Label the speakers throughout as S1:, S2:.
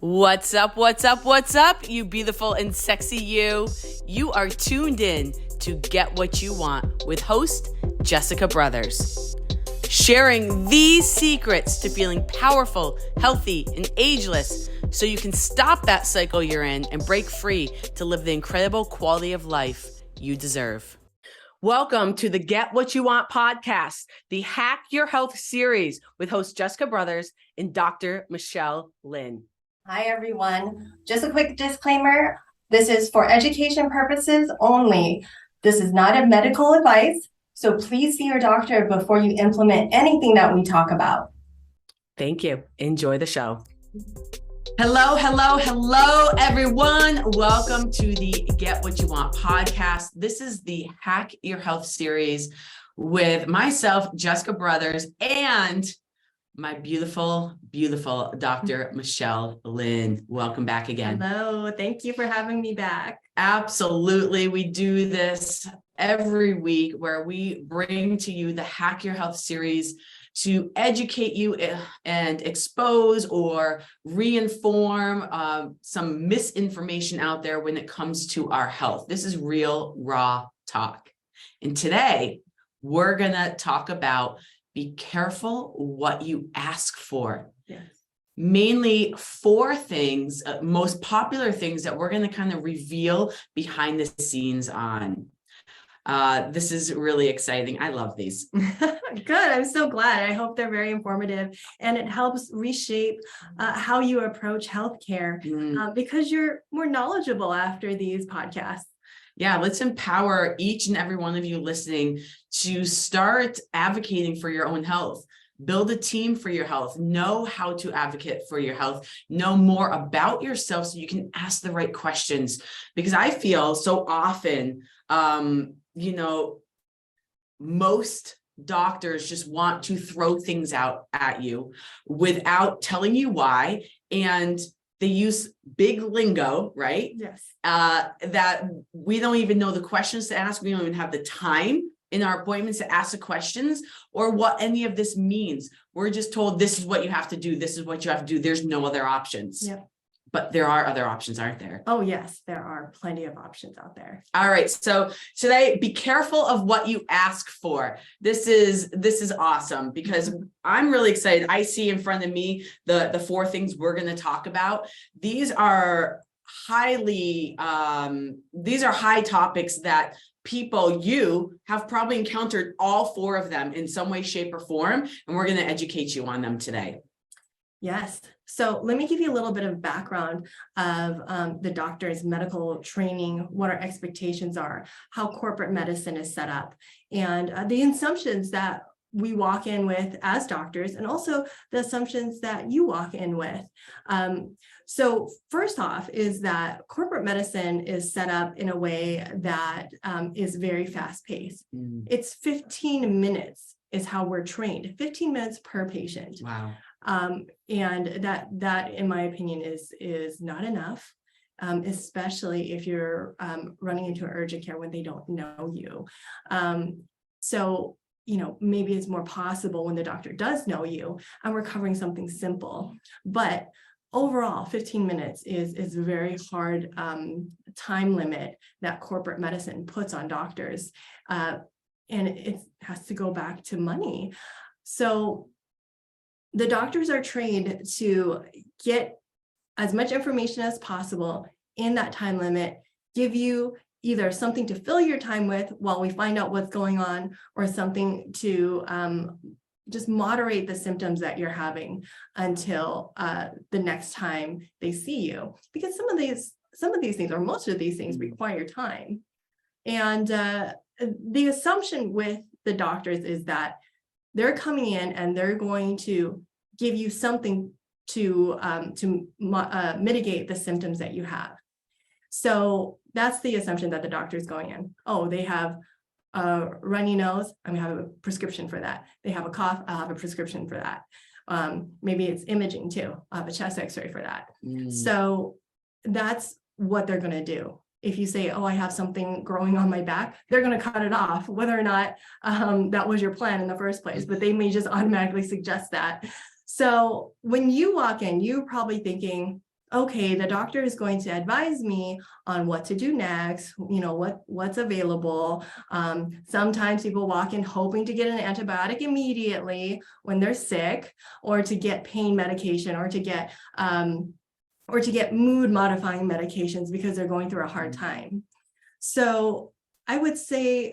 S1: What's up, what's up, what's up, you beautiful and sexy you? You are tuned in to Get What You Want with host Jessica Brothers. Sharing these secrets to feeling powerful, healthy, and ageless so you can stop that cycle you're in and break free to live the incredible quality of life you deserve. Welcome to the Get What You Want podcast, the Hack Your Health series with host Jessica Brothers and Dr. Michelle Lynn.
S2: Hi, everyone. Just a quick disclaimer. This is for education purposes only. This is not a medical advice, so please see your doctor before you implement anything that we talk about.
S1: Thank you. Enjoy the show. Hello, hello, hello, everyone. Welcome to the Get What You Want podcast. This is the Hack Your Health series with myself, Jessica Brothers, and my beautiful, beautiful Dr. Michelle Lynn. Welcome back again.
S2: Hello. Thank you for having me back.
S1: Absolutely. We do this every week where we bring to you the Hack Your Health series to educate you and expose or reinform some misinformation out there when it comes to our health. This is real, raw talk. And today, we're going to talk about be careful what you ask for.
S2: Yes.
S1: Mainly four things, most popular things that we're going to kind of reveal behind the scenes on. This is really exciting. I love these.
S2: Good. I'm so glad. I hope they're very informative and it helps reshape how you approach healthcare because you're more knowledgeable after these podcasts.
S1: Yeah, let's empower each and every one of you listening to start advocating for your own health. Build a team for your health. Know how to advocate for your health. Know more about yourself so you can ask the right questions. Because I feel so often, most doctors just want to throw things out at you without telling you why. And they use big lingo, right?
S2: Yes.
S1: That we don't even know the questions to ask. We don't even have the time in our appointments to ask the questions or what any of this means. We're just told this is what you have to do. This is what you have to do. There's no other options.
S2: Yep.
S1: But there are other options, aren't there?
S2: Oh, yes, there are plenty of options out there.
S1: All right. So today, be careful of what you ask for. This is awesome because I'm really excited. I see in front of me the four things we're going to talk about. These are high topics that you have probably encountered all four of them in some way, shape, or form. And we're going to educate you on them today.
S2: Yes. So let me give you a little bit of background of the doctor's medical training, what our expectations are, how corporate medicine is set up, and the assumptions that we walk in with as doctors, and also the assumptions that you walk in with. So first off is that corporate medicine is set up in a way that is very fast paced. It's 15 minutes is how we're trained, 15 minutes per patient.
S1: Wow.
S2: And that, in my opinion, is not enough, especially if you're running into urgent care when they don't know you. So, maybe it's more possible when the doctor does know you and we're covering something simple. But overall, 15 minutes is a very hard time limit that corporate medicine puts on doctors. And it has to go back to money. So the doctors are trained to get as much information as possible in that time limit, give you either something to fill your time with while we find out what's going on, or something to just moderate the symptoms that you're having until the next time they see you. Because some of these things, or most of these things, require time. And the assumption with the doctors is that they're coming in and they're going to give you something to mitigate the symptoms that you have. So that's the assumption that the doctor is going in. Oh, they have a runny nose, I'm gonna have a prescription for that. They have a cough, I'll have a prescription for that. Maybe it's imaging too. I'll have a chest x-ray for that. So that's what they're gonna do. If you say, oh, I have something growing on my back, they're going to cut it off, whether or not that was your plan in the first place, but they may just automatically suggest that. So when you walk in, you're probably thinking, okay, the doctor is going to advise me on what to do next, what's available. Sometimes people walk in hoping to get an antibiotic immediately when they're sick, or to get pain medication, or to get mood modifying medications because they're going through a hard time. So I would say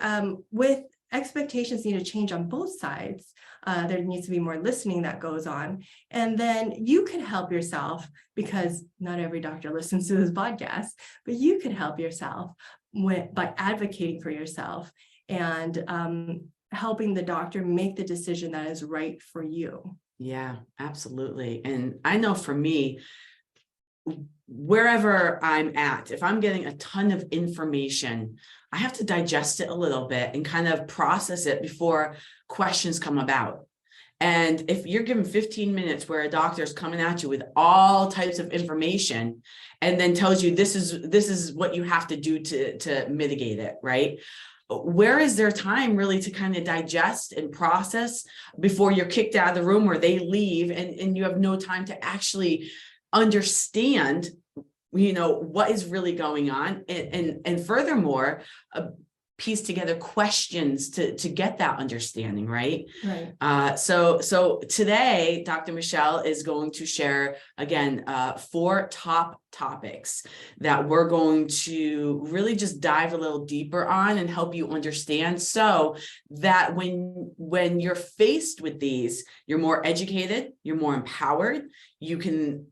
S2: with expectations need to change on both sides. There needs to be more listening that goes on. And then you can help yourself, because not every doctor listens to this podcast, but you can help yourself by advocating for yourself and helping the doctor make the decision that is right for you.
S1: Yeah, absolutely. And I know for me, wherever I'm at, if I'm getting a ton of information, I have to digest it a little bit and kind of process it before questions come about. And if you're given 15 minutes where a doctor is coming at you with all types of information and then tells you this is what you have to do to mitigate it, right? Where is there time really to kind of digest and process before you're kicked out of the room, or they leave and you have no time to actually understand what is really going on, and furthermore piece together questions to get that understanding, right? So today Dr. Michelle is going to share again 4 top topics that we're going to really just dive a little deeper on and help you understand, so that when you're faced with these, you're more educated, you're more empowered, you can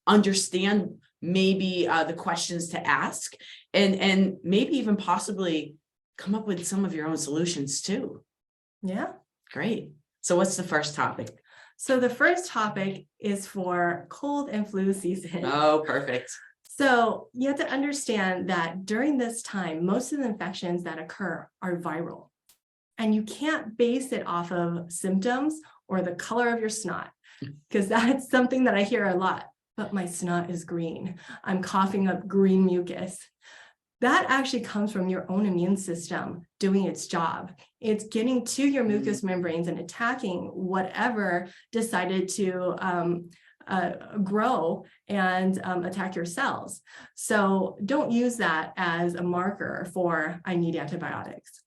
S1: understand maybe the questions to ask, and maybe even possibly come up with some of your own solutions too.
S2: Yeah.
S1: Great. So what's the first topic?
S2: So the first topic is for cold and flu season.
S1: Oh, perfect.
S2: So you have to understand that during this time, most of the infections that occur are viral, and you can't base it off of symptoms or the color of your snot, because that's something that I hear a lot. But my snot is green. I'm coughing up green mucus. That actually comes from your own immune system doing its job. It's getting to your mucous membranes and attacking whatever decided to grow and attack your cells. So don't use that as a marker for I need antibiotics.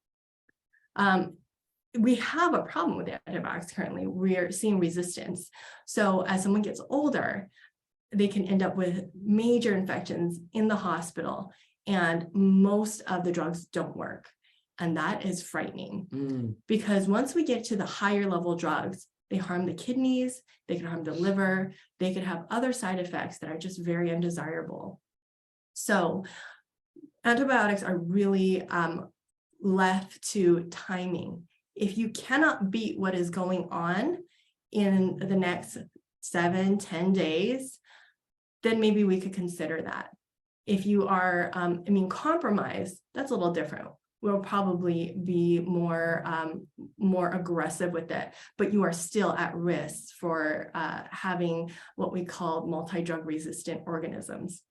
S2: We have a problem with antibiotics currently. We're seeing resistance. So as someone gets older, they can end up with major infections in the hospital, and most of the drugs don't work. And that is frightening because once we get to the higher level drugs, they harm the kidneys, they can harm the liver, they could have other side effects that are just very undesirable. So antibiotics are really left to timing. If you cannot beat what is going on in the next 7-10 days, then maybe we could consider that. If you are immune compromised, that's a little different. We'll probably be more aggressive with it, but you are still at risk for having what we call multi-drug resistant organisms.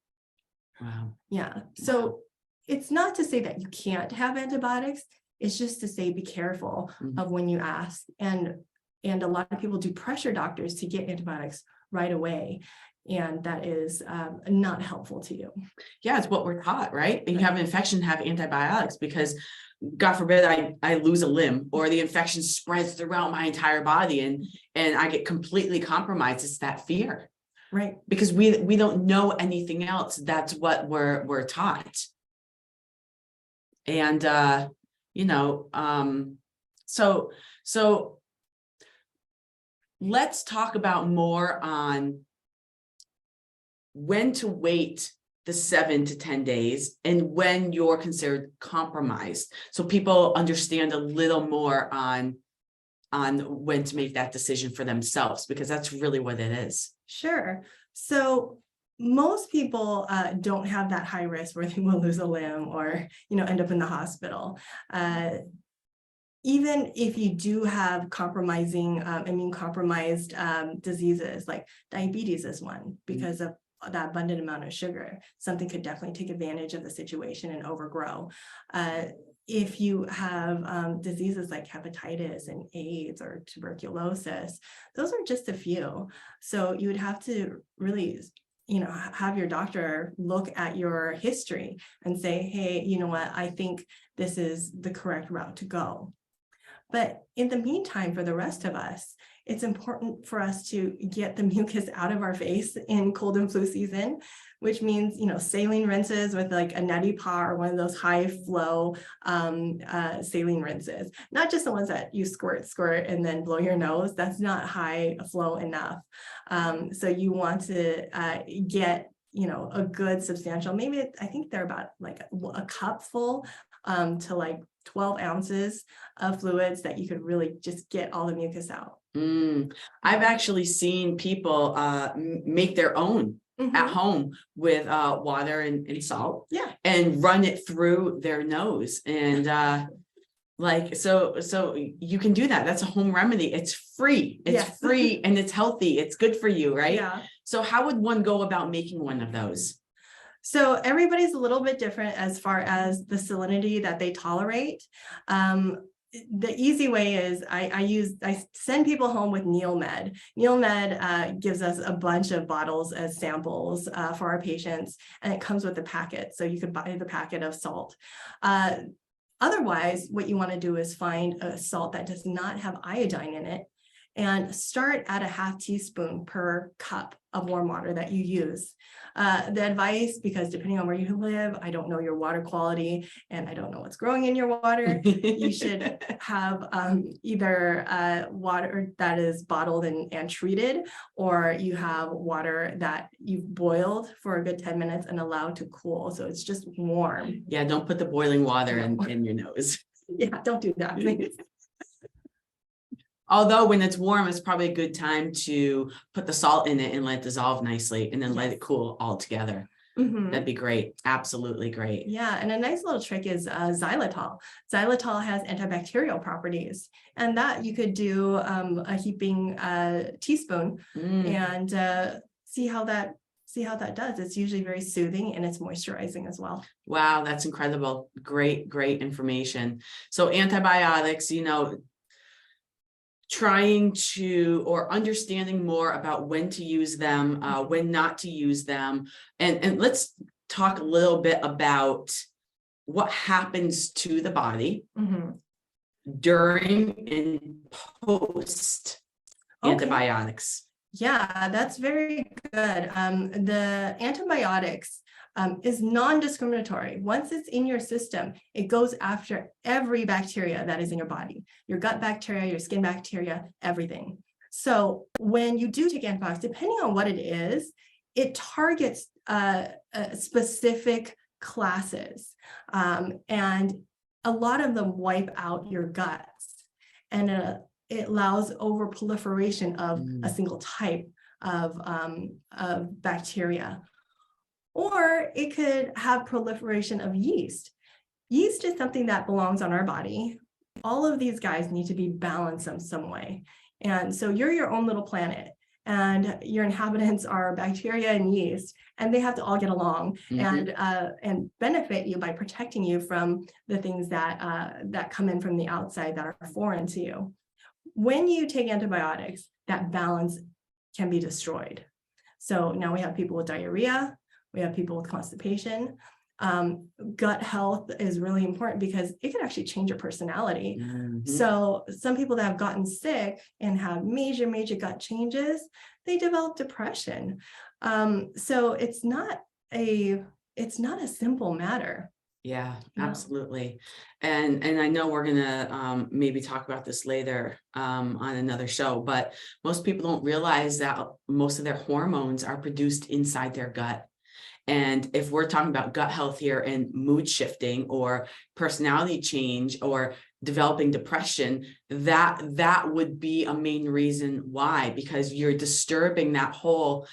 S1: Wow.
S2: Yeah. So it's not to say that you can't have antibiotics. It's just to say be careful of when you ask. And a lot of people do pressure doctors to get antibiotics right away. And that is not helpful to you.
S1: Yeah, it's what we're taught, right? And you have an infection, have antibiotics, because God forbid I lose a limb or the infection spreads throughout my entire body and I get completely compromised. It's that fear,
S2: right? Because
S1: we don't know anything else. That's what we're taught. And so let's talk about more on when to wait the 7 to 10 days and when you're considered compromised, so people understand a little more on when to make that decision for themselves, because that's really what it is.
S2: Sure. So most people don't have that high risk where they will lose a limb or end up in the hospital. Even if you do have compromising immune compromised diseases, like diabetes is one, because of that abundant amount of sugar, something could definitely take advantage of the situation and overgrow. If you have diseases like hepatitis and AIDS or tuberculosis, those are just a few. So you would have to really have your doctor look at your history and say, hey, you know what, I think this is the correct route to go. But in the meantime, for the rest of us, it's important for us to get the mucus out of our face in cold and flu season, which means, saline rinses with like a neti pot or one of those high flow saline rinses, not just the ones that you squirt and then blow your nose. That's not high flow enough. So you want to get, a good substantial, maybe I think they're about like a cup full to like 12 ounces of fluids that you could really just get all the mucus out.
S1: I've actually seen people make their own at home with water and salt, and run it through their nose, and so you can do that. That's a home remedy. It's free. It's free and it's healthy. It's good for you, right?
S2: Yeah.
S1: So how would one go about making one of those?
S2: So everybody's a little bit different as far as the salinity that they tolerate. The easy way is I send people home with NeilMed. NeilMed gives us a bunch of bottles as samples for our patients, and it comes with a packet. So you could buy the packet of salt. Otherwise, what you want to do is find a salt that does not have iodine in it, and start at a ½ teaspoon per cup of warm water that you use. The advice, because depending on where you live, I don't know your water quality and I don't know what's growing in your water, you should have either water that is bottled and treated, or you have water that you've boiled for a good 10 minutes and allowed to cool. So it's just warm.
S1: Yeah, don't put the boiling water in your nose.
S2: Yeah, don't do that, please.
S1: Although when it's warm, it's probably a good time to put the salt in it and let it dissolve nicely, and then let it cool all together. That'd be great. Absolutely great.
S2: Yeah, and a nice little trick is xylitol. Xylitol has antibacterial properties, and that you could do a heaping teaspoon and see how that does. It's usually very soothing and it's moisturizing as well.
S1: Wow, that's incredible. Great information. So antibiotics, trying to, or understanding more about when to use them, when not to use them. And let's talk a little bit about what happens to the body during and post antibiotics.
S2: Yeah, that's very good. The antibiotics is non-discriminatory. Once it's in your system, it goes after every bacteria that is in your body, your gut bacteria, your skin bacteria, everything. So when you do take antibiotics, depending on what it is, it targets specific classes. And a lot of them wipe out your guts, and it allows over proliferation of a single type of bacteria. Or it could have proliferation of yeast. Yeast is something that belongs on our body. All of these guys need to be balanced in some way. And so you're your own little planet, and your inhabitants are bacteria and yeast, and they have to all get along and benefit you by protecting you from the things that come in from the outside that are foreign to you. When you take antibiotics, that balance can be destroyed. So now we have people with diarrhea. We have people with constipation. Gut health is really important because it can actually change your personality. So some people that have gotten sick and have major gut changes, they develop depression. So it's not a simple matter.
S1: Yeah, absolutely. And I know we're gonna maybe talk about this later on another show, but most people don't realize that most of their hormones are produced inside their gut. And if we're talking about gut health here and mood shifting or personality change or developing depression, that would be a main reason why, because you're disturbing that whole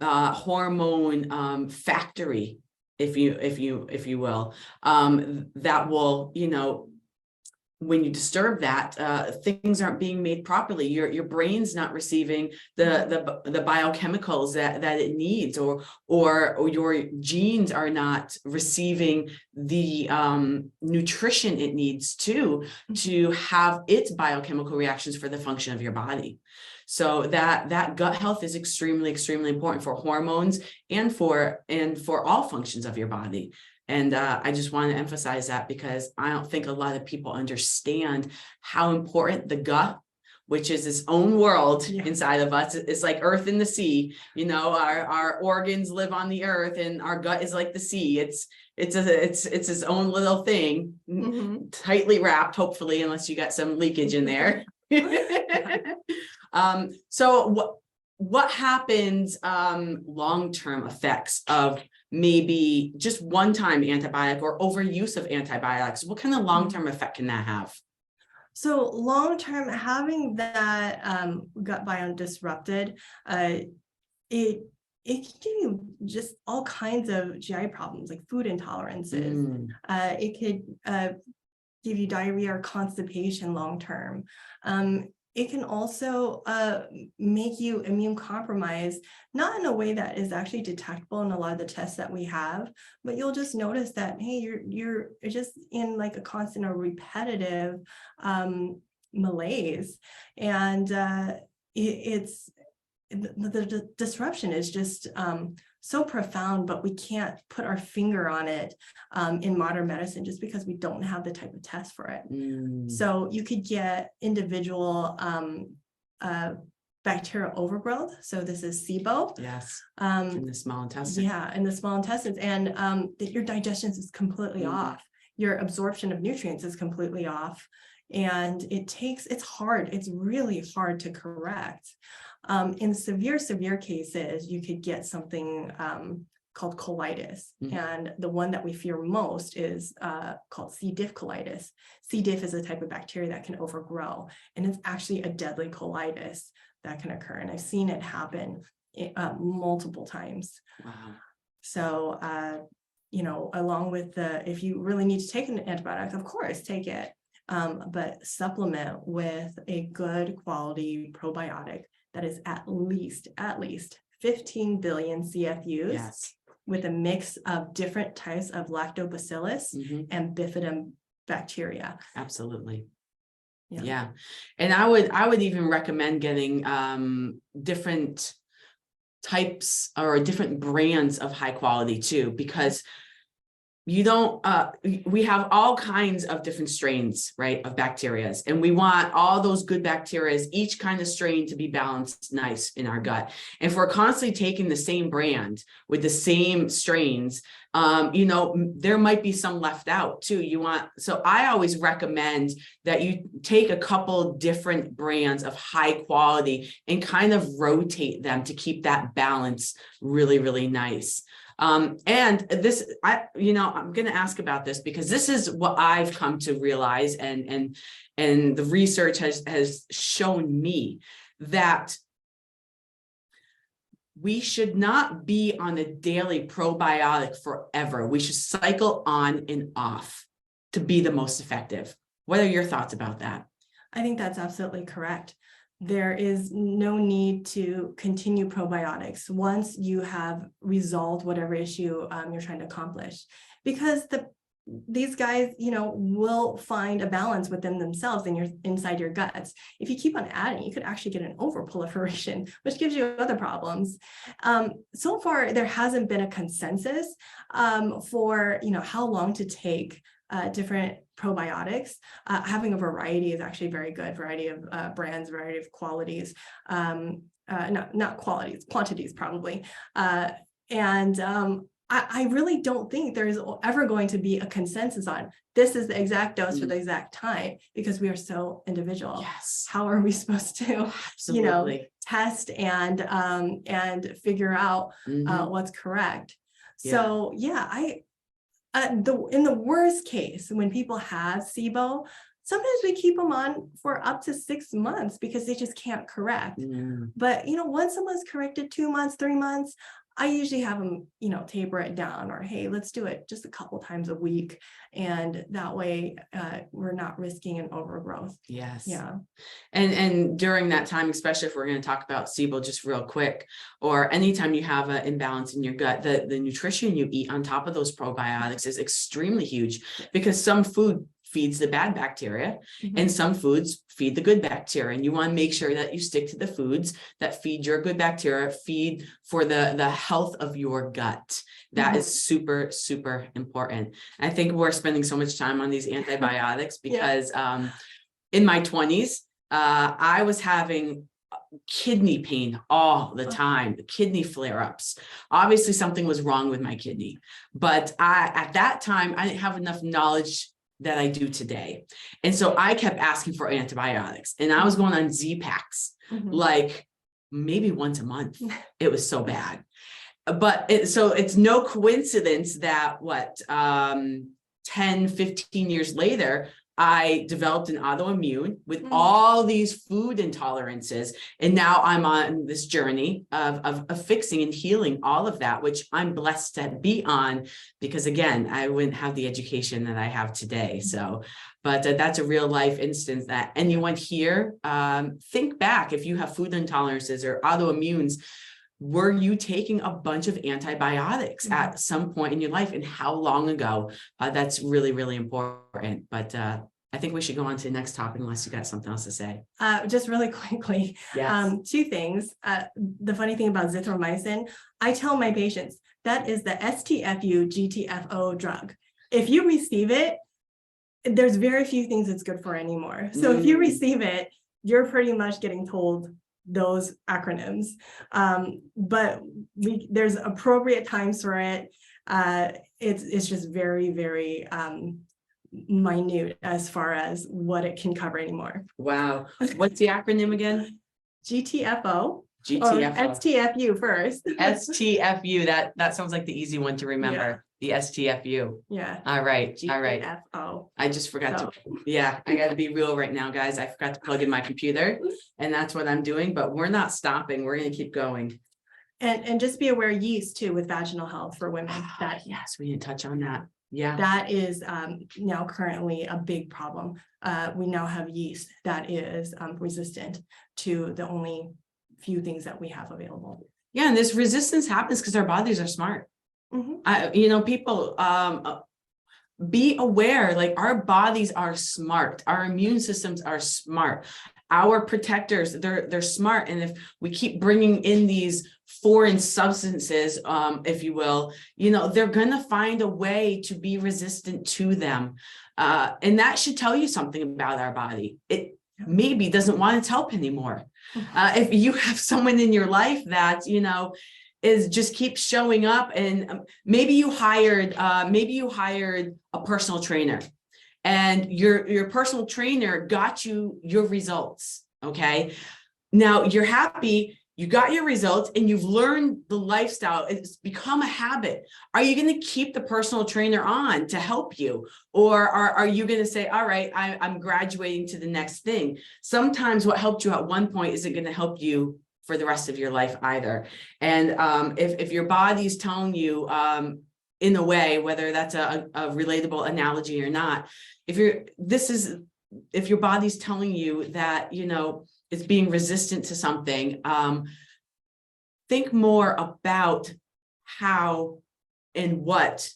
S1: hormone factory, if you will, that will, when you disturb that, things aren't being made properly. Your brain's not receiving the biochemicals that it needs, or your genes are not receiving the nutrition it needs to have its biochemical reactions for the function of your body. So that gut health is extremely, extremely important for hormones and for all functions of your body. And I just want to emphasize that, because I don't think a lot of people understand how important the gut, which is its own world inside of us. It's like earth and the sea, you know, our organs live on the earth and our gut is like the sea. It's its own little thing, tightly wrapped, hopefully, unless you got some leakage in there. So what happens, long-term effects of maybe just one-time antibiotic or overuse of antibiotics? What kind of long-term effect can that have?
S2: So long-term, having that gut biome disrupted, it can give you just all kinds of GI problems, like food intolerances. It could give you diarrhea or constipation long-term. It can also make you immune compromised, not in a way that is actually detectable in a lot of the tests that we have, but you'll just notice that, hey, you're just in like a constant or repetitive malaise. And the disruption is just so profound, but we can't put our finger on it in modern medicine just because we don't have the type of test for it. So you could get individual bacterial overgrowth. So this is SIBO.
S1: Yes. In the small intestine.
S2: Yeah, in the small intestines. And your digestion is completely off. Your absorption of nutrients is completely off. And it's hard. It's really hard to correct. In severe cases, you could get something called colitis. And the one that we fear most is called C. diff colitis. C. diff is a type of bacteria that can overgrow, and it's actually a deadly colitis that can occur. And I've seen it happen multiple times.
S1: Wow.
S2: So, you know, along with if you really need to take an antibiotic, of course, take it, but supplement with a good quality probiotic that is at least 15 billion CFUs, with a mix of different types of lactobacillus and bifidum bacteria.
S1: Absolutely. Yeah. And I would even recommend getting different types or different brands of high quality too, because you don't we have all kinds of different strains, right, of bacteria, and we want all those good bacteria, each kind of strain, to be balanced nice in our gut. And if we're constantly taking the same brand with the same strains, you know, there might be some left out too. So I always recommend that you take a couple different brands of high quality and kind of rotate them to keep that balance really, really nice. And this, I'm going to ask about this because this is what I've come to realize, and the research has shown me that we should not be on a daily probiotic forever. We should cycle on and off to be the most effective. What are your thoughts about that?
S2: I think that's absolutely correct. There is no need to continue probiotics once you have resolved whatever issue you're trying to accomplish, because these guys, you know, will find a balance within themselves and inside your guts. If you keep on adding, you could actually get an overproliferation, which gives you other problems. So far, there hasn't been a consensus for, you know, how long to take different probiotics. Having a variety is actually very good. Variety of brands, variety of qualities, not qualities, quantities probably. I really don't think there's ever going to be a consensus on this is the exact dose for the exact time, because we are so individual.
S1: Yes.
S2: How are we supposed to, you know, test and figure out what's correct? So in the worst case, when people have SIBO, sometimes we keep them on for up to 6 months because they just can't correct. But, you know, once someone's corrected 2 months, 3 months, I usually have them, you know, taper it down, or, hey, let's do it just a couple times a week. And that way we're not risking an overgrowth.
S1: Yes.
S2: Yeah.
S1: And during that time, especially if we're going to talk about SIBO just real quick, or anytime you have an imbalance in your gut, the nutrition you eat on top of those probiotics is extremely huge, because some feeds the bad bacteria,
S2: Mhm.
S1: and some foods feed the good bacteria. And you want to make sure that you stick to the foods that feed your good bacteria, feed for the health of your gut. That is super, super important. I think we're spending so much time on these antibiotics because in my 20s, I was having kidney pain all the time, the kidney flare-ups. Obviously something was wrong with my kidney, but at that time I didn't have enough knowledge that I do today. And so I kept asking for antibiotics, and I was going on Z-Packs like maybe once a month. It was so bad. But so it's no coincidence that 10, 15 years later, I developed an autoimmune with all these food intolerances. And now I'm on this journey of fixing and healing all of that, which I'm blessed to be on, because again, I wouldn't have the education that I have today. So, but that's a real life instance that anyone here, think back if you have food intolerances or autoimmunes. Were you taking a bunch of antibiotics at some point in your life, and how long ago? That's really, really important. But I think we should go on to the next topic unless you got something else to say.
S2: Just really quickly, two things. The funny thing about zithromycin, I tell my patients that is the STFU GTFO drug. If you receive it, there's very few things it's good for anymore. So if you receive it, you're pretty much getting told those acronyms, but there's appropriate times for it. It's just very, very minute as far as what it can cover anymore.
S1: Wow. What's the acronym again?
S2: GTFO.
S1: GTFO.
S2: STFU first.
S1: STFU. That sounds like the easy one to remember. The STFU.
S2: Yeah.
S1: All right. All right.
S2: GTFO.
S1: I just forgot to, I got to be real right now, guys. I forgot to plug in my computer, and that's what I'm doing, but we're not stopping. We're going to keep going.
S2: And just be aware yeast too with vaginal health for women. That
S1: yes, we didn't touch on that. Yeah.
S2: That is now currently a big problem. We now have yeast that is resistant to the only few things that we have available.
S1: Yeah, and this resistance happens because our bodies are smart. People be aware, like our bodies are smart, our immune systems are smart, our protectors, they're smart. And if we keep bringing in these foreign substances, if you will, they're gonna find a way to be resistant to them, and that should tell you something about our body. It maybe doesn't want its help anymore. If you have someone in your life that is just keeps showing up, and maybe you hired a personal trainer, and your personal trainer got you your results. Okay, now you're happy, you got your results, and you've learned the lifestyle. It's become a habit. Are you going to keep the personal trainer on to help you, or are you going to say, all right, I'm graduating to the next thing? Sometimes what helped you at one point isn't going to help you for the rest of your life either. And if your body's telling you in a way, whether that's a relatable analogy or not, if your body's telling you that it's being resistant to something, think more about how and what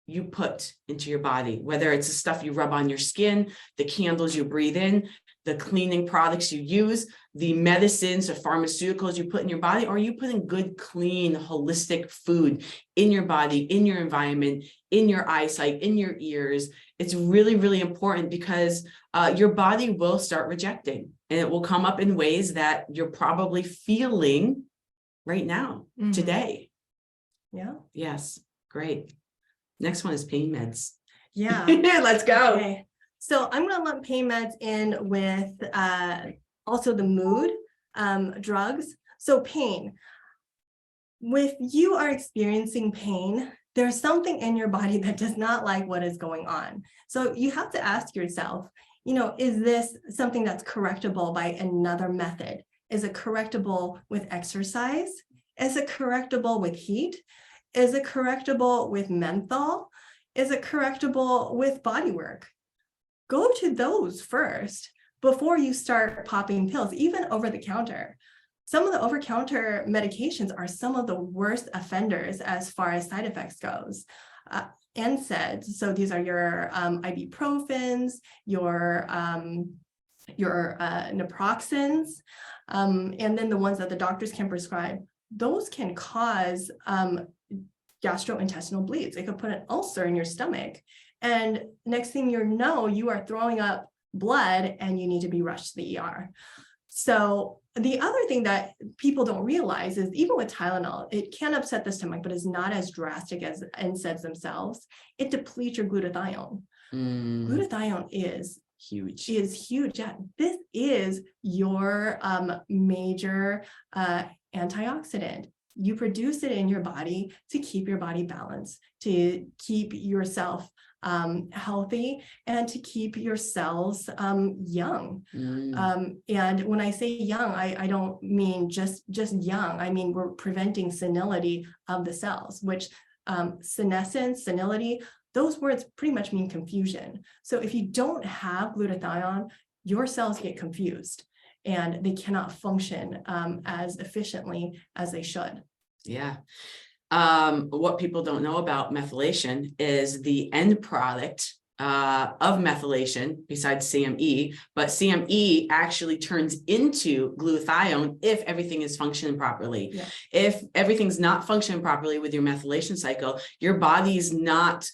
S1: you put into your body, whether it's the stuff you rub on your skin, the candles you breathe in, the cleaning products you use, the medicines or pharmaceuticals you put in your body, or are you putting good, clean, holistic food in your body, in your environment, in your eyesight, in your ears? It's really, really important, because your body will start rejecting, and it will come up in ways that you're probably feeling right now, today.
S2: Yeah.
S1: Yes. Great. Next one is pain meds.
S2: Yeah.
S1: Let's go.
S2: Okay. So I'm going to lump pain meds in with also the mood drugs. So pain. If you are experiencing pain, there's something in your body that does not like what is going on. So you have to ask yourself, is this something that's correctable by another method? Is it correctable with exercise? Is it correctable with heat? Is it correctable with menthol? Is it correctable with body work? Go to those first before you start popping pills, even over the counter. Some of the over-counter medications are some of the worst offenders as far as side effects goes. NSAIDs. So these are your ibuprofens, your naproxens, and then the ones that the doctors can prescribe. Those can cause gastrointestinal bleeds. It could put an ulcer in your stomach. And next thing you know, you are throwing up blood and you need to be rushed to the ER. So the other thing that people don't realize is even with Tylenol, it can upset the stomach, but it's not as drastic as NSAIDs themselves. It depletes your glutathione. Glutathione is huge. Yeah. This is your major antioxidant. You produce it in your body to keep your body balanced, to keep yourself healthy, and to keep your cells young. And when I say young, I don't mean just young. I mean, we're preventing senility of the cells, which senescence, senility, those words pretty much mean confusion. So if you don't have glutathione, your cells get confused and they cannot function as efficiently as they should.
S1: Yeah. What people don't know about methylation is the end product of methylation, besides CME, but CME actually turns into glutathione if everything is functioning properly.
S2: Yeah.
S1: If everything's not functioning properly with your methylation cycle, your body's not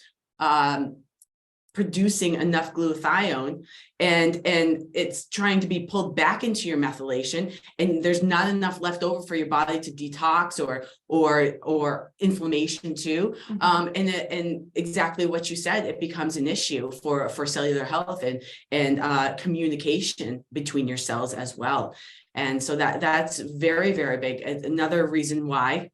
S1: producing enough glutathione, and it's trying to be pulled back into your methylation, and there's not enough left over for your body to detox or inflammation too. And exactly what you said, it becomes an issue for cellular health and communication between your cells as well. And so that's very, very big. Another reason why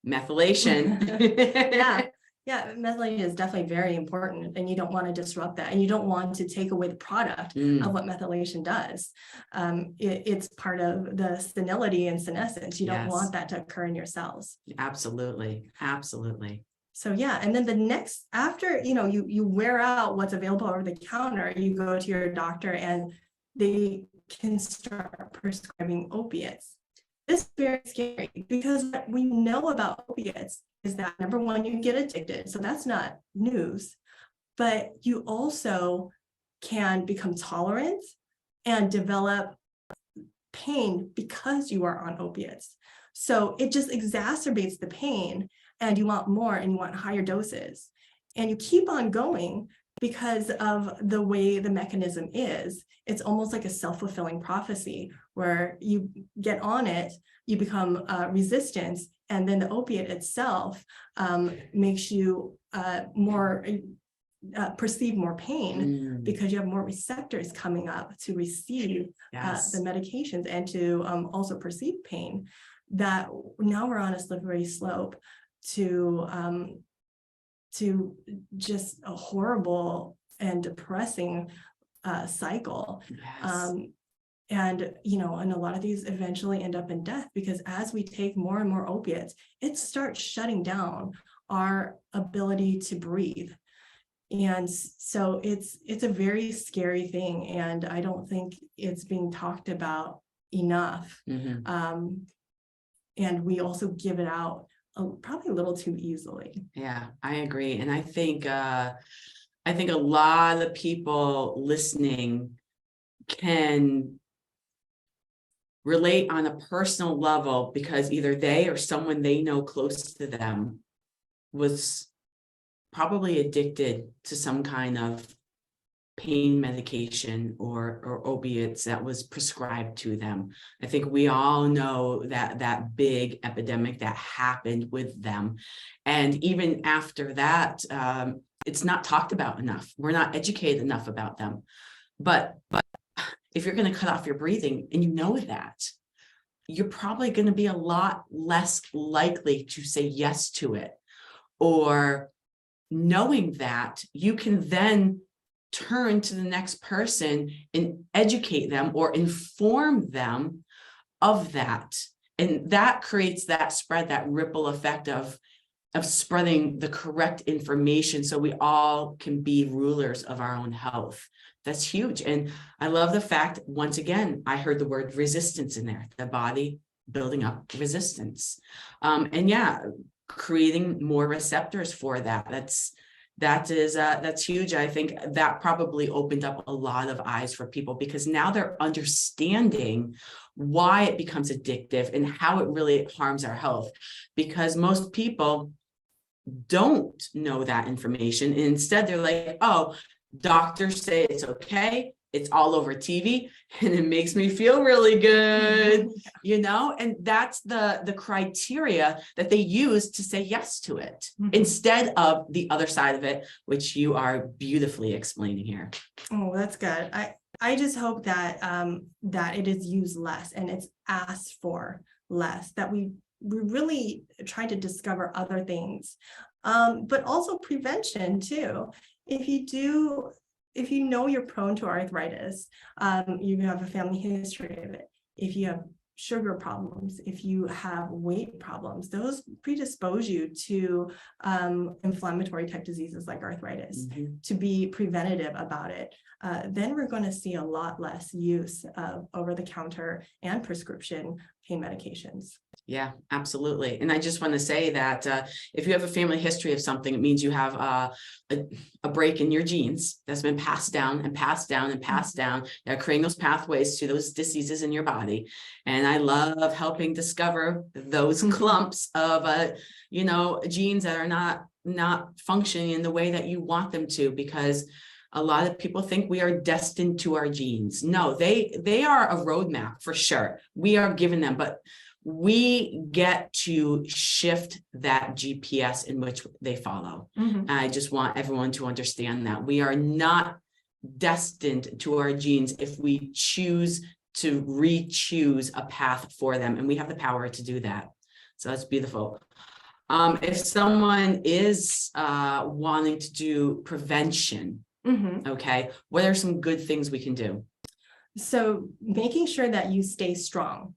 S1: methylation.
S2: Yeah, methylation is definitely very important, and you don't want to disrupt that, and you don't want to take away the product of what methylation does. It's part of the senility and senescence. You don't want that to occur in your cells.
S1: Absolutely.
S2: So yeah, and then the next, after you wear out what's available over the counter, you go to your doctor and they can start prescribing opiates. This is very scary because what we know about opiates is that, number one, you get addicted. So that's not news, but you also can become tolerant and develop pain because you are on opiates. So it just exacerbates the pain, and you want more and you want higher doses, and you keep on going because of the way the mechanism is. It's almost like a self-fulfilling prophecy where you get on it, you become resistant, and then the opiate itself makes you perceive more pain because you have more receptors coming up to receive the medications and to also perceive pain. That now we're on a slippery slope to just a horrible and depressing cycle. And a lot of these eventually end up in death, because as we take more and more opiates, it starts shutting down our ability to breathe. And so it's a very scary thing, and I don't think it's being talked about enough. And we also give it out probably a little too easily.
S1: Yeah, I agree. And I think a lot of people listening can relate on a personal level, because either they or someone they know close to them was probably addicted to some kind of pain medication or opiates that was prescribed to them. I think we all know that big epidemic that happened with them. And even after that, it's not talked about enough. We're not educated enough about them. But if you're going to cut off your breathing and you know that, you're probably going to be a lot less likely to say yes to it. Or knowing that, you can then turn to the next person and educate them or inform them of that. And that creates that spread, that ripple effect of spreading the correct information so we all can be rulers of our own health. That's huge. And I love the fact, once again, I heard the word resistance in there, the body building up resistance. And yeah, creating more receptors for that. That's huge. I think that probably opened up a lot of eyes for people, because now they're understanding why it becomes addictive and how it really harms our health, because most people don't know that information. And instead they're like, oh, doctors say it's okay, it's all over TV, and it makes me feel really good, and that's the criteria that they use to say yes to it, instead of the other side of it, which you are beautifully explaining here.
S2: Oh, that's good. I just hope that that it is used less and it's asked for less, that we really try to discover other things, but also prevention too. If you know you're prone to arthritis, you have a family history of it, if you have sugar problems, if you have weight problems, those predispose you to inflammatory type diseases like arthritis, to be preventative about it. Then we're going to see a lot less use of over-the-counter and prescription pain medications.
S1: Yeah, absolutely. And I just want to say that if you have a family history of something, it means you have a break in your genes that's been passed down and passed down and passed down. They're creating those pathways to those diseases in your body. And I love helping discover those clumps of, genes that are not functioning in the way that you want them to, because a lot of people think we are destined to our genes. No, they are a roadmap for sure. We are given them, but we get to shift that GPS in which they follow. And I just want everyone to understand that we are not destined to our genes if we choose to re-choose a path for them. And we have the power to do that. So that's beautiful. If someone is wanting to do prevention, okay, what are some good things we can do?
S2: So making sure that you stay strong.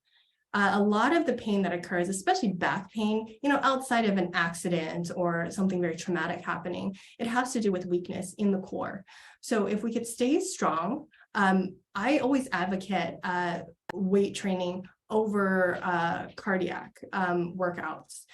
S2: A lot of the pain that occurs, especially back pain, outside of an accident or something very traumatic happening, it has to do with weakness in the core. So if we could stay strong, I always advocate weight training over cardiac workouts,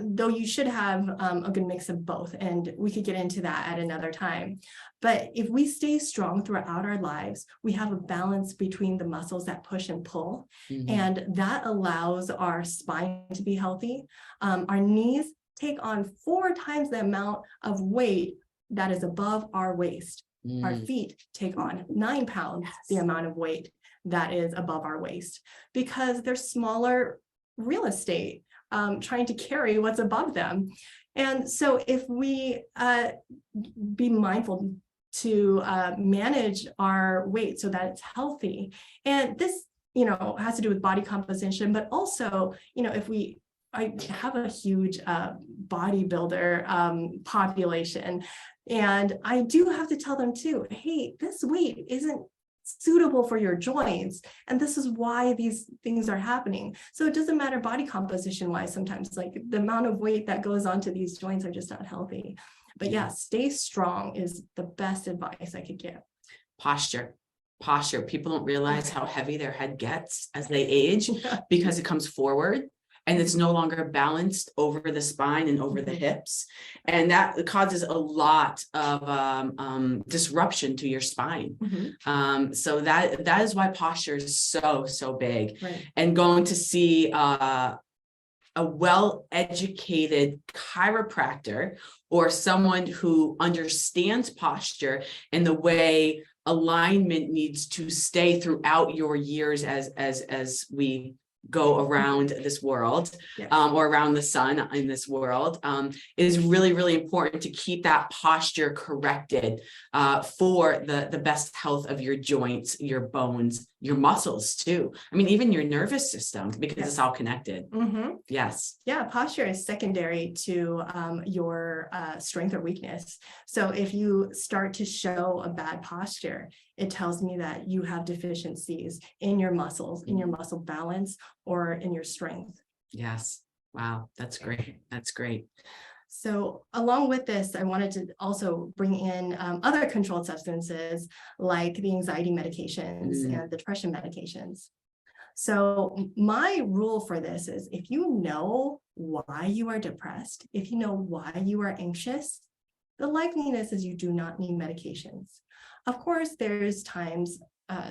S2: though you should have a good mix of both, and we could get into that at another time. But if we stay strong throughout our lives, we have a balance between the muscles that push and pull, and that allows our spine to be healthy. Our knees take on 4 times the amount of weight that is above our waist. Our feet take on 9 pounds the amount of weight that is above our waist, because they're smaller real estate trying to carry what's above them. And so if we be mindful to manage our weight so that it's healthy, and this has to do with body composition, but also I have a huge bodybuilder population, and I do have to tell them too, hey, this weight isn't suitable for your joints, and this is why these things are happening. So it doesn't matter body composition wise, sometimes like the amount of weight that goes onto these joints are just not healthy. But yeah, stay strong is the best advice I could give. Posture.
S1: People don't realize how heavy their head gets as they age because it comes forward and it's no longer balanced over the spine and over the hips. And that causes a lot of disruption to your spine. So that is why posture is so big. And going to see a well-educated chiropractor or someone who understands posture and the way alignment needs to stay throughout your years as we go around this world, or around the sun in this world, is really, really important to keep that posture corrected for the best health of your joints, your bones, your muscles too. I mean, even your nervous system, because it's all connected. Yes. Yeah, posture is secondary to your strength or weakness. So if you start to show a bad posture, it tells me that you have deficiencies in your muscles, in your muscle balance, or in your strength. Yes. Wow. That's great. That's great. So along with this, I wanted to also bring in other controlled substances like the anxiety medications and the depression medications.
S2: So my rule for this is, if you know why you are depressed, if you know why you are anxious, the likeliness is you do not need medications. Of course, there's times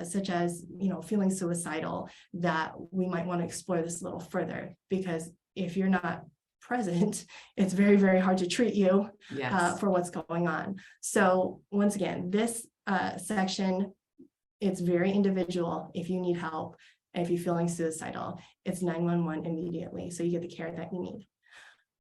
S2: such as, feeling suicidal, that we might want to explore this a little further, because if you're not present, it's very, very hard to treat you for what's going on. So once again, this section, it's very individual. If you need help, if you're feeling suicidal, it's 911 immediately, so you get the care that you need.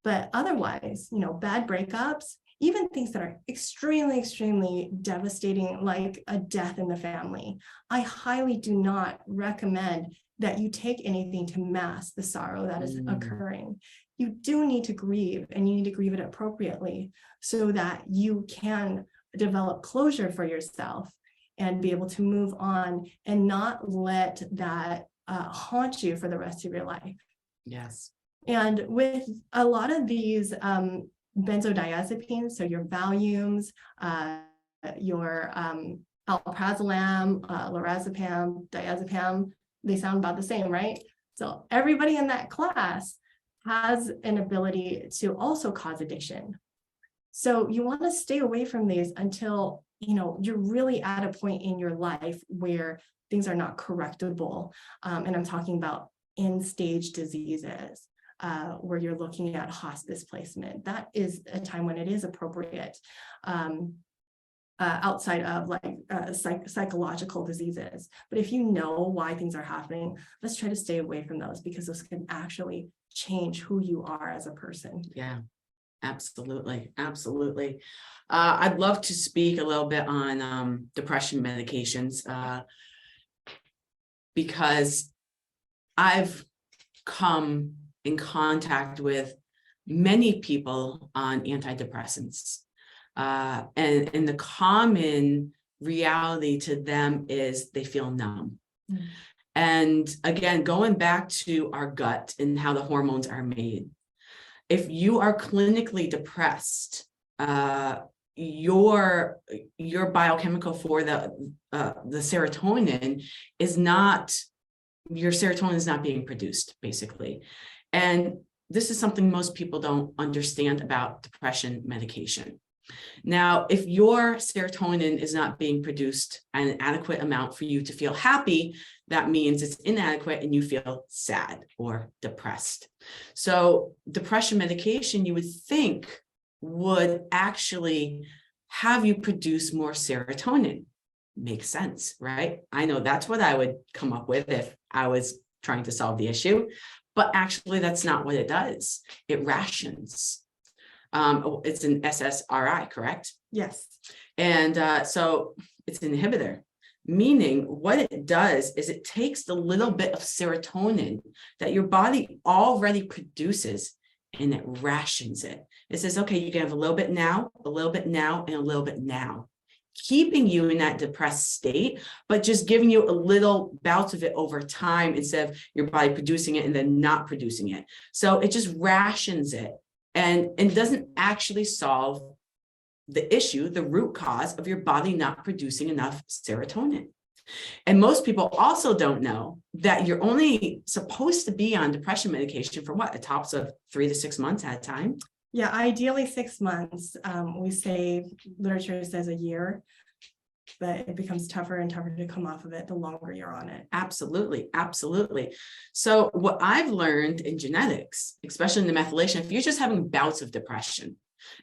S2: But otherwise, bad breakups, even things that are extremely, extremely devastating, like a death in the family, I highly do not recommend that you take anything to mask the sorrow that is occurring. You do need to grieve, and you need to grieve it appropriately so that you can develop closure for yourself and be able to move on and not let that haunt you for the rest of your life.
S1: Yes.
S2: And with a lot of these benzodiazepines, so your Valiums, your alprazolam, lorazepam, diazepam, they sound about the same, right? So everybody in that class has an ability to also cause addiction. So you want to stay away from these until you're really at a point in your life where things are not correctable. And I'm talking about end-stage diseases, where you're looking at hospice placement. That is a time when it is appropriate, outside of psychological diseases. But if you know why things are happening, let's try to stay away from those, because those can actually change who you are as a person.
S1: Yeah, absolutely. Absolutely. I'd love to speak a little bit on depression medications, because I've come in contact with many people on antidepressants. And the common reality to them is they feel numb. And again, going back to our gut and how the hormones are made, if you are clinically depressed, your biochemical for the serotonin is not, your serotonin is not being produced, basically. And this is something most people don't understand about depression medication. Now, if your serotonin is not being produced an adequate amount for you to feel happy, that means it's inadequate and you feel sad or depressed. So depression medication, you would think, would actually have you produce more serotonin. Makes sense, right? I know that's what I would come up with if I was trying to solve the issue, but actually that's not what it does. It rations. It's an SSRI, correct?
S2: Yes.
S1: And so it's an inhibitor, meaning what it does is it takes the little bit of serotonin that your body already produces and it rations it. It says, okay, you can have a little bit now, a little bit now, and a little bit now, keeping you in that depressed state, but just giving you a little bouts of it over time instead of your body producing it and then not producing it. So it just rations it. And it doesn't actually solve the issue, the root cause of your body not producing enough serotonin. And most people also don't know that you're only supposed to be on depression medication for what, a tops of 3 to 6 months at a time?
S2: Yeah, ideally 6 months. We say, literature says a year, but it becomes tougher and tougher to come off of it the longer you're on it.
S1: Absolutely, absolutely. So what I've learned in genetics, especially in the methylation, if you're just having bouts of depression,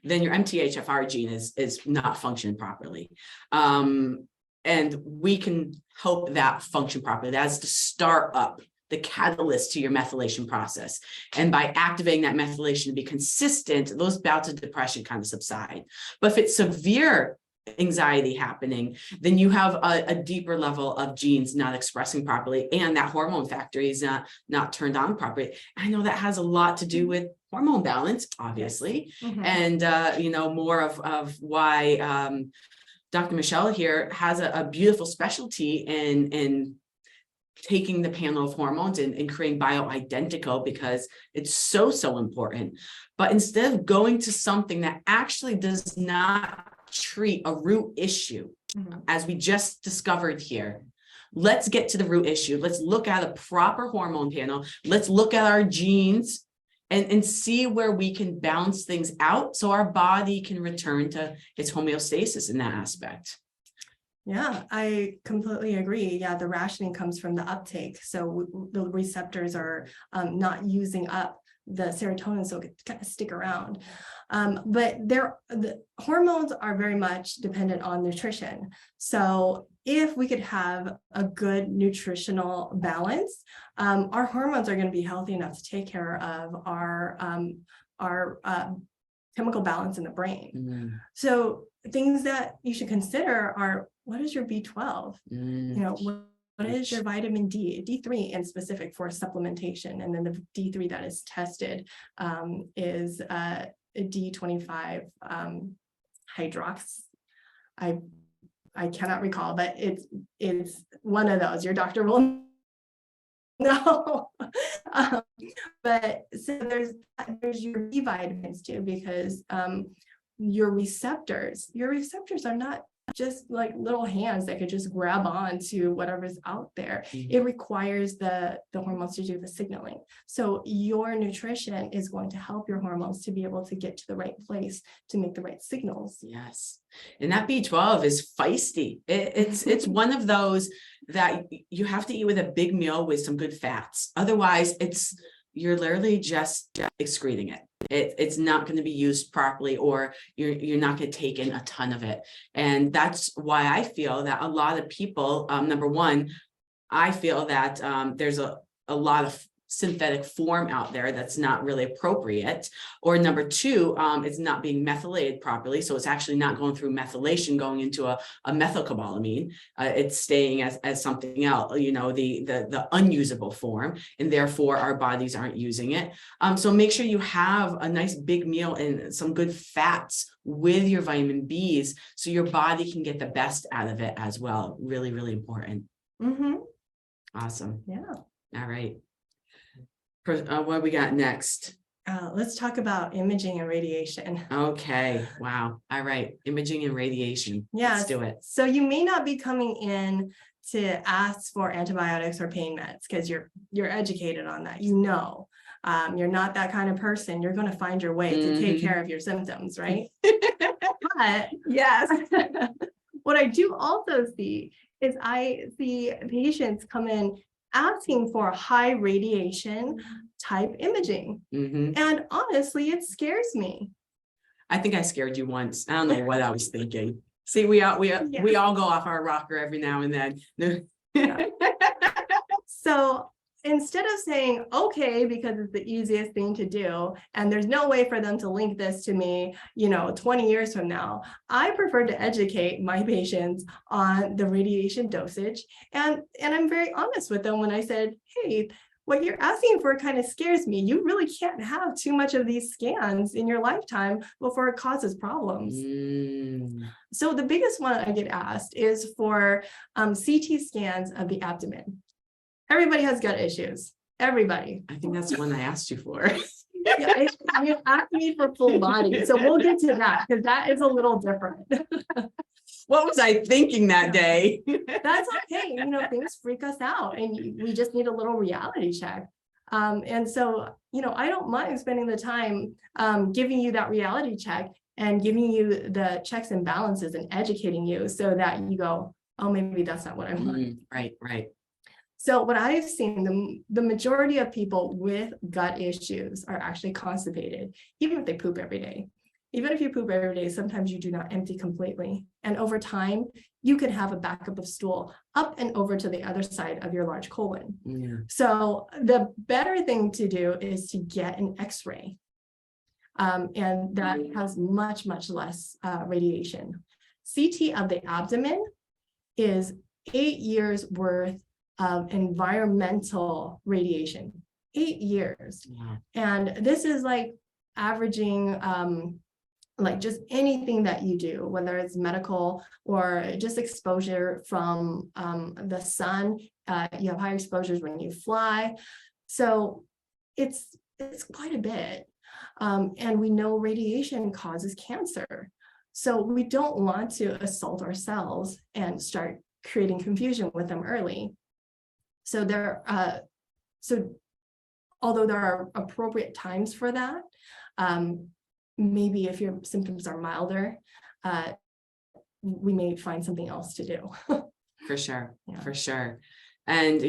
S1: then your MTHFR gene is not functioning properly. And we can help that function properly. That's the start up, the catalyst to your methylation process. And by activating that methylation to be consistent, those bouts of depression kind of subside. But if it's severe anxiety happening, then you have a deeper level of genes not expressing properly, and that hormone factory is not turned on properly. I know that has a lot to do with hormone balance, obviously, and more of why Dr. Michelle here has a beautiful specialty in taking the panel of hormones and creating bioidentical, because it's so important. But instead of going to something that actually does not treat a root issue, as we just discovered here, let's get to the root issue. Let's look at a proper hormone panel. Let's look at our genes and see where we can balance things out so our body can return to its homeostasis in that aspect.
S2: Yeah, I completely agree. Yeah, the rationing comes from the uptake. So the receptors are not using up the serotonin, so it kind of stick around. But the hormones are very much dependent on nutrition. So if we could have a good nutritional balance, our hormones are going to be healthy enough to take care of our chemical balance in the brain. So things that you should consider are, what is your B12? You know, what is your vitamin D? D3 in specific for supplementation. And then the D3 that is tested is a D25 hydrox. I cannot recall, but it's one of those. Your doctor will know. But so there's your B vitamins too, because your receptors are not just like little hands that could just grab on to whatever's out there. It requires the hormones to do the signaling. So your nutrition is going to help your hormones to be able to get to the right place to make the right signals.
S1: Yes. And that B12 is feisty. It's one of those that you have to eat with a big meal with some good fats. Otherwise, you're literally just excreting it. It's not going to be used properly, or you're not going to take in a ton of it. And that's why I feel that a lot of people, number one, I feel that there's a lot of synthetic form out there that's not really appropriate, or number two, it's not being methylated properly, so it's actually not going through methylation, going into a methylcobalamin. It's staying as something else, you know, the unusable form, and therefore our bodies aren't using it. So make sure you have a nice big meal and some good fats with your vitamin B's, so your body can get the best out of it as well. Really, really important. Awesome.
S2: Yeah.
S1: All right. What do we got next?
S2: Let's talk about imaging and radiation.
S1: Okay. Wow. All right. Imaging and radiation.
S2: Yeah.
S1: Let's do it.
S2: So you may not be coming in to ask for antibiotics or pain meds because you're educated on that. You know, you're not that kind of person. You're going to find your way to take care of your symptoms, right? But yes, what I do also see is I see patients come in asking for high radiation type imaging. And honestly, it scares me.
S1: I think I scared you once. I don't know what I was thinking. See, we all go off our rocker every now and then.
S2: Yeah. So instead of saying, okay, because it's the easiest thing to do, and there's no way for them to link this to me, 20 years from now, I prefer to educate my patients on the radiation dosage. And I'm very honest with them when I said, hey, what you're asking for kind of scares me. You really can't have too much of these scans in your lifetime before it causes problems. So the biggest one I get asked is for CT scans of the abdomen. Everybody has gut issues. Everybody.
S1: I think that's the one I asked you for.
S2: Yeah, you asked me for full body. So we'll get to that because that is a little different.
S1: What was I thinking that day?
S2: That's okay. Things freak us out and we just need a little reality check. And so, I don't mind spending the time giving you that reality check and giving you the checks and balances and educating you so that you go, oh, maybe that's not what I want.
S1: Right.
S2: So what I've seen, the majority of people with gut issues are actually constipated, even if they poop every day. Even if you poop every day, sometimes you do not empty completely. And over time, you could have a backup of stool up and over to the other side of your large colon.
S1: Yeah.
S2: So the better thing to do is to get an X-ray. And that has much, much less radiation. CT of the abdomen is 8 years worth of environmental radiation. 8 years.
S1: Wow.
S2: And this is like averaging like just anything that you do, whether it's medical or just exposure from the sun. You have higher exposures when you fly. So it's quite a bit. And we know radiation causes cancer. So we don't want to assault ourselves and start creating confusion with them early. So although there are appropriate times for that, maybe if your symptoms are milder, we may find something else to do.
S1: For sure,
S2: Yeah.
S1: for sure. And,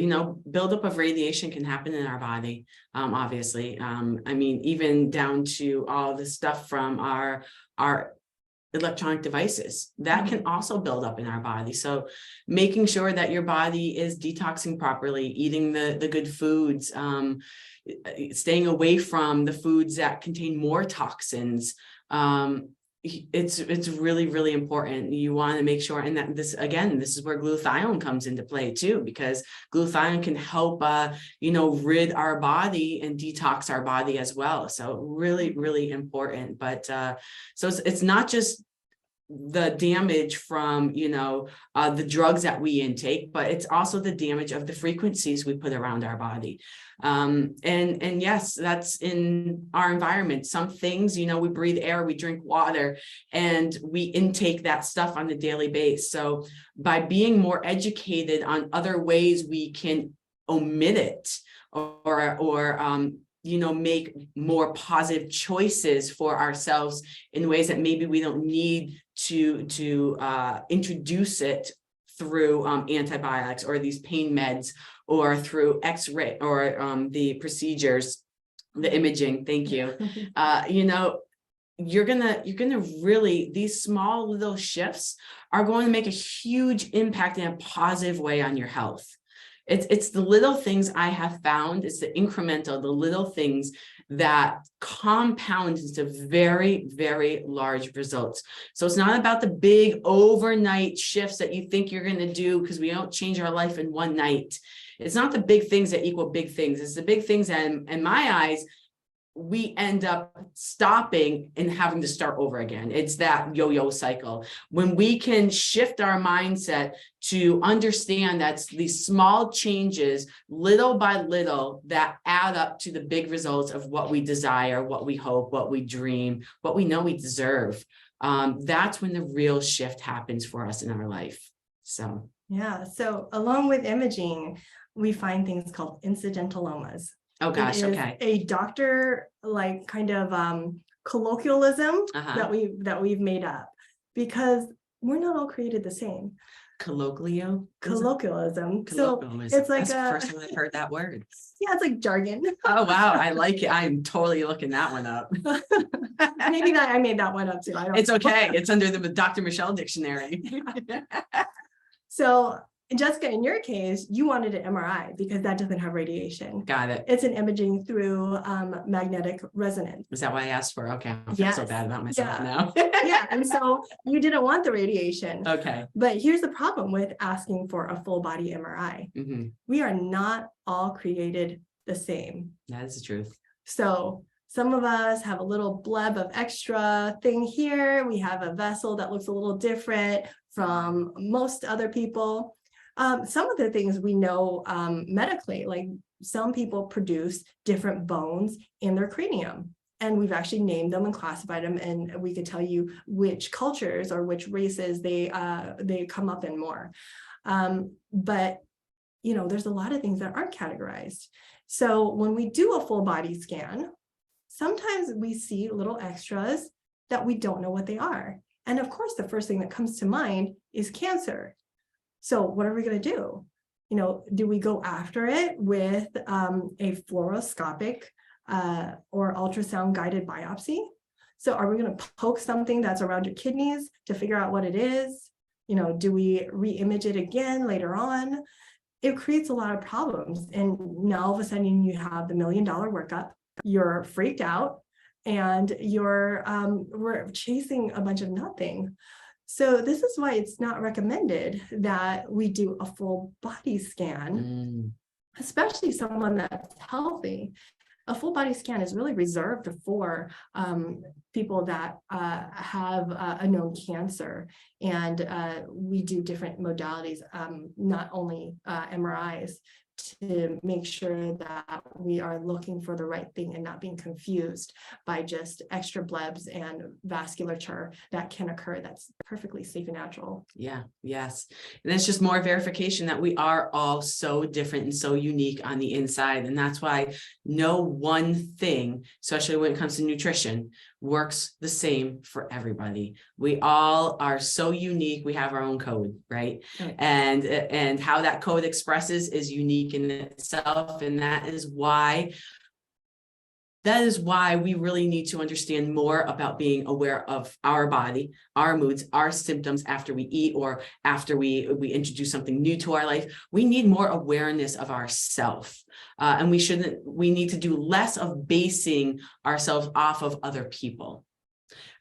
S1: buildup of radiation can happen in our body, obviously. I mean, even down to all the stuff from our electronic devices that can also build up in our body. So making sure that your body is detoxing properly, eating the good foods, staying away from the foods that contain more toxins. It's really, really important. You want to make sure, and that this is where glutathione comes into play too, because glutathione can help, rid our body and detox our body as well. So really, really important. But so it's not just the damage from, the drugs that we intake, but it's also the damage of the frequencies we put around our body. And yes, that's in our environment. Some things, we breathe air, we drink water, and we intake that stuff on a daily basis. So by being more educated on other ways we can omit it or make more positive choices for ourselves in ways that maybe we don't need to introduce it through antibiotics or these pain meds or through X-ray or the procedures, the imaging. Thank you. You're gonna really, these small little shifts are going to make a huge impact in a positive way on your health. It's the little things I have found. It's the incremental, the little things that compound into very, very large results. So it's not about the big overnight shifts that you think you're going to do, because we don't change our life in one night. It's not the big things that equal big things. It's the big things that, in my eyes, we end up stopping and having to start over again. It's that yo-yo cycle. When we can shift our mindset to understand that's these small changes, little by little, that add up to the big results of what we desire, what we hope, what we dream, what we know we deserve. That's when the real shift happens for us in our life. So, yeah.
S2: So along with imaging, we find things called incidentalomas.
S1: Oh gosh, okay.
S2: A doctor kind of colloquialism that we've made up, because we're not all created the same.
S1: Colloquialism.
S2: So it's like
S1: that's the first time I've heard that word.
S2: Yeah, it's like jargon.
S1: Oh wow, I like it. I'm totally looking that one up.
S2: Maybe I made that one up too. I don't
S1: It's
S2: know.
S1: okay. It's under the Dr. Michelle dictionary.
S2: So Jessica, in your case, you wanted an MRI because that doesn't have radiation.
S1: Got it.
S2: It's an imaging through magnetic resonance.
S1: Is that what I asked for? Okay. I feel so bad about myself now.
S2: Yeah. And so you didn't want the radiation.
S1: Okay.
S2: But here's the problem with asking for a full body MRI.
S1: Mm-hmm.
S2: We are not all created the same.
S1: That is the truth.
S2: So some of us have a little bleb of extra thing here. We have a vessel that looks a little different from most other people. Some of the things we know medically, like some people produce different bones in their cranium, and we've actually named them and classified them, and we could tell you which cultures or which races they come up in more. But there's a lot of things that aren't categorized. So when we do a full body scan, sometimes we see little extras that we don't know what they are. And of course, the first thing that comes to mind is cancer. So what are we going to do? Do we go after it with a fluoroscopic or ultrasound guided biopsy? So are we going to poke something that's around your kidneys to figure out what it is? Do we re-image it again later on? It creates a lot of problems. And now all of a sudden you have the $1 million workup, you're freaked out, and we're chasing a bunch of nothing. So this is why it's not recommended that we do a full body scan, especially someone that's healthy. A full body scan is really reserved for people that have a known cancer. And we do different modalities, not only MRIs, to make sure that we are looking for the right thing and not being confused by just extra blebs and vasculature that can occur that's perfectly safe and natural.
S1: Yeah, yes. And it's just more verification that we are all so different and so unique on the inside. And that's why no one thing, especially when it comes to nutrition, works the same for everybody. We all are so unique. We have our own code, right?
S2: Okay.
S1: And how that code expresses is unique in itself. And that is why we really need to understand more about being aware of our body, our moods, our symptoms after we eat or after we introduce something new to our life. We need more awareness of ourself. And we need to do less of basing ourselves off of other people.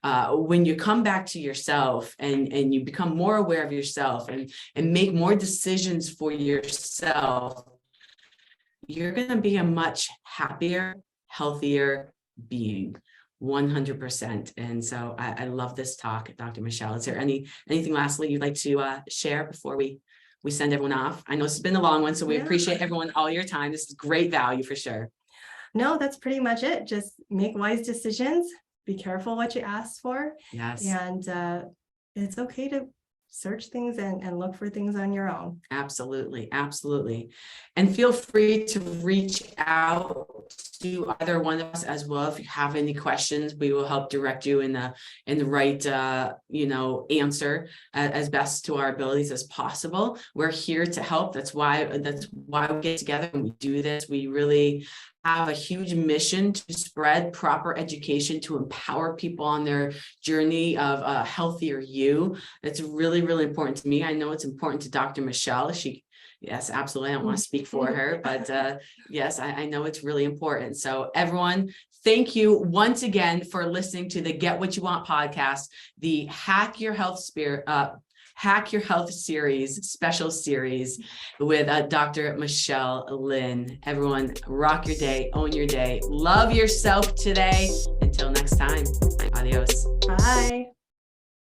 S1: When you come back to yourself and you become more aware of yourself and make more decisions for yourself, you're going to be a much happier, healthier being, 100%. And so I love this talk, Dr. Michelle. Is there anything lastly you'd like to share before we send everyone off? I know it's been a long one, so we appreciate everyone, all your time. This is great value for sure.
S2: No, that's pretty much it. Just make wise decisions. Be careful what you ask for.
S1: Yes.
S2: And it's okay to search things and look for things on your own.
S1: Absolutely. Absolutely. And feel free to reach out to either one of us as well. If you have any questions, we will help direct you in the right, answer as best to our abilities as possible. We're here to help. That's why we get together and we do this. We really have a huge mission to spread proper education to empower people on their journey of a healthier you. It's really, really important to me. I know it's important to Dr. Michelle. Yes, absolutely. I don't want to speak for her, but yes, I know it's really important. So everyone, thank you once again for listening to the Get What You Want podcast, the Hack Your Health series, special series with Dr. Michelle Lynn. Everyone, rock your day, own your day, love yourself today. Until next time, adios.
S2: Bye.